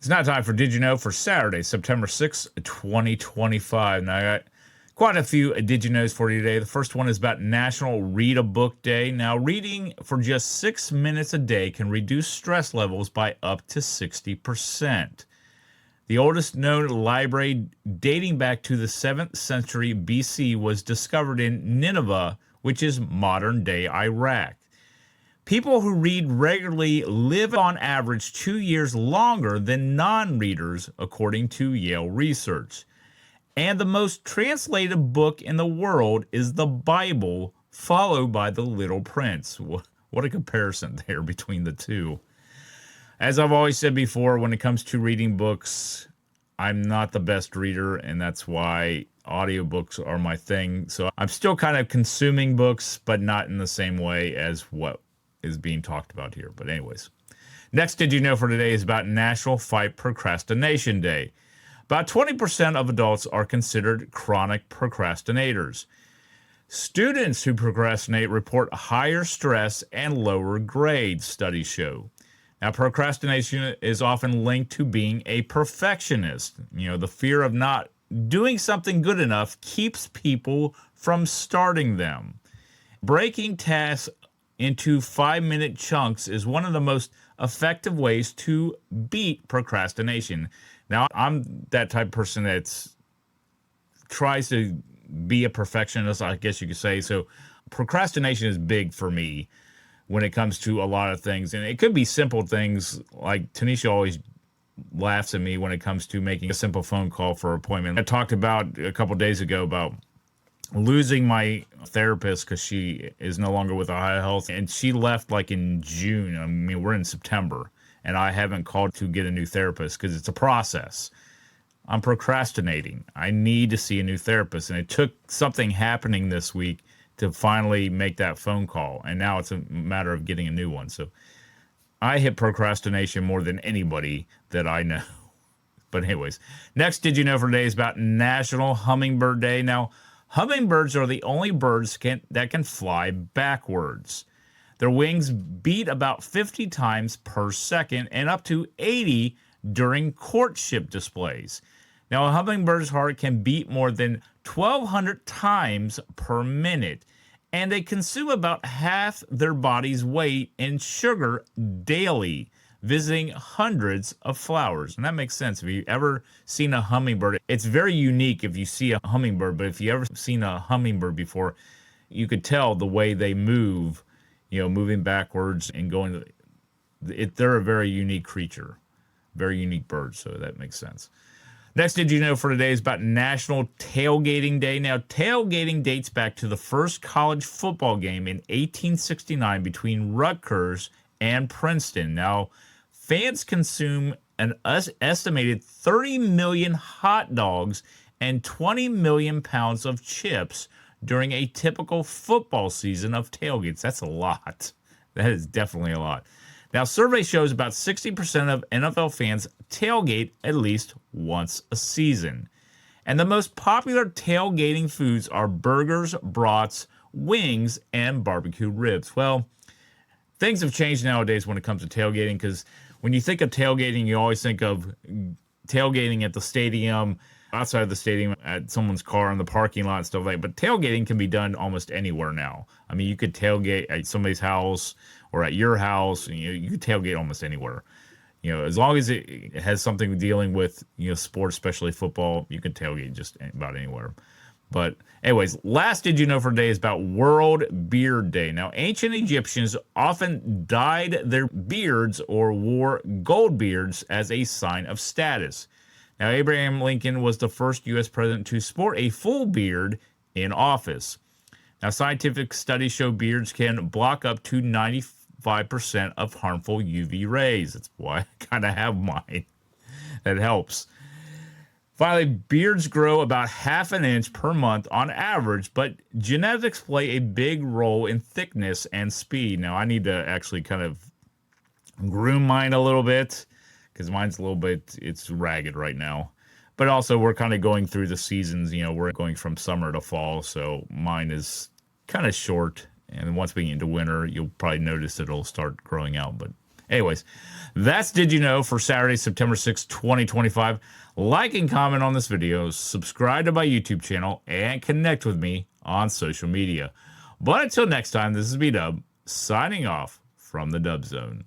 It's now time for Did You Know for Saturday, September 6th, 2025. Now, I got quite a few Did You Knows for you today. The first one is about National Read a Book Day. Now, reading for just 6 minutes a day can reduce stress levels by up to 60%. The oldest known library, dating back to the 7th century BC, was discovered in Nineveh, which is modern-day Iraq. People who read regularly live on average 2 years longer than non-readers, according to Yale research. And the most translated book in the world is the Bible, followed by The Little Prince. What a comparison there between the two. As I've always said before, when it comes to reading books, I'm not the best reader, and that's why audiobooks are my thing. So I'm still kind of consuming books, but not in the same way as what is being talked about here. But anyways, next Did You Know for today is about National Fight Procrastination Day. About 20% of adults are considered chronic procrastinators. Students who procrastinate report higher stress and lower grades, studies show. Now, procrastination is often linked to being a perfectionist. The fear of not doing something good enough keeps people from starting them. Breaking tasks into 5-minute chunks is one of the most effective ways to beat procrastination. Now, I'm that type of person that tries to be a perfectionist, I guess you could say. So procrastination is big for me when it comes to a lot of things. And it could be simple things, like Tanisha always laughs at me when it comes to making a simple phone call for an appointment. I talked about a couple days ago about losing my therapist because she is no longer with Ohio Health, and she left like in June. I mean, we're in September, and I haven't called to get a new therapist because it's a process. I'm procrastinating. I need to see a new therapist, and it took something happening this week to finally make that phone call, and now it's a matter of getting a new one. So I hit procrastination more than anybody that I know. But anyways, next Did You Know for today is about National Hummingbird Day. Now, hummingbirds are the only birds that can fly backwards. Their wings beat about 50 times per second and up to 80 during courtship displays. Now, a hummingbird's heart can beat more than 1,200 times per minute, and they consume about half their body's weight in sugar daily, visiting hundreds of flowers. And that makes sense. If you've ever seen a hummingbird, it's very unique if you see a hummingbird, but if you've ever seen a hummingbird before, you could tell the way they move, moving backwards and going. They're a very unique creature, very unique bird, so that makes sense. Next Did You Know for today is about National Tailgating Day. Now, tailgating dates back to the first college football game in 1869 between Rutgers and Princeton. Now, fans consume an estimated 30 million hot dogs and 20 million pounds of chips during a typical football season of tailgates. That's a lot. That is definitely a lot. Now, survey shows about 60% of NFL fans tailgate at least once a season. And the most popular tailgating foods are burgers, brats, wings, and barbecue ribs. Well, things have changed nowadays when it comes to tailgating, because when you think of tailgating, you always think of tailgating at the stadium, outside of the stadium, at someone's car in the parking lot and stuff like that. But tailgating can be done almost anywhere now. I mean, you could tailgate at somebody's house or at your house. You could tailgate almost anywhere. As long as it has something dealing with sports, especially football, you can tailgate just about anywhere. But anyways, last Did You Know for today is about World Beard Day. Now, ancient Egyptians often dyed their beards or wore gold beards as a sign of status. Now, Abraham Lincoln was the first U.S. president to sport a full beard in office. Now, scientific studies show beards can block up to 95% of harmful UV rays. That's why I kind of have mine. That helps. Finally, beards grow about half an inch per month on average, but genetics play a big role in thickness and speed. Now, I need to actually kind of groom mine a little bit, because mine's a little bit, it's ragged right now. But also, we're kind of going through the seasons. We're going from summer to fall, so mine is kind of short. And once we get into winter, you'll probably notice it'll start growing out. But Anyways, that's Did You Know for Saturday, September 6th, 2025. Like and comment on this video, subscribe to my YouTube channel, and connect with me on social media. But until next time, this is B-Dub, signing off from the Dub Zone.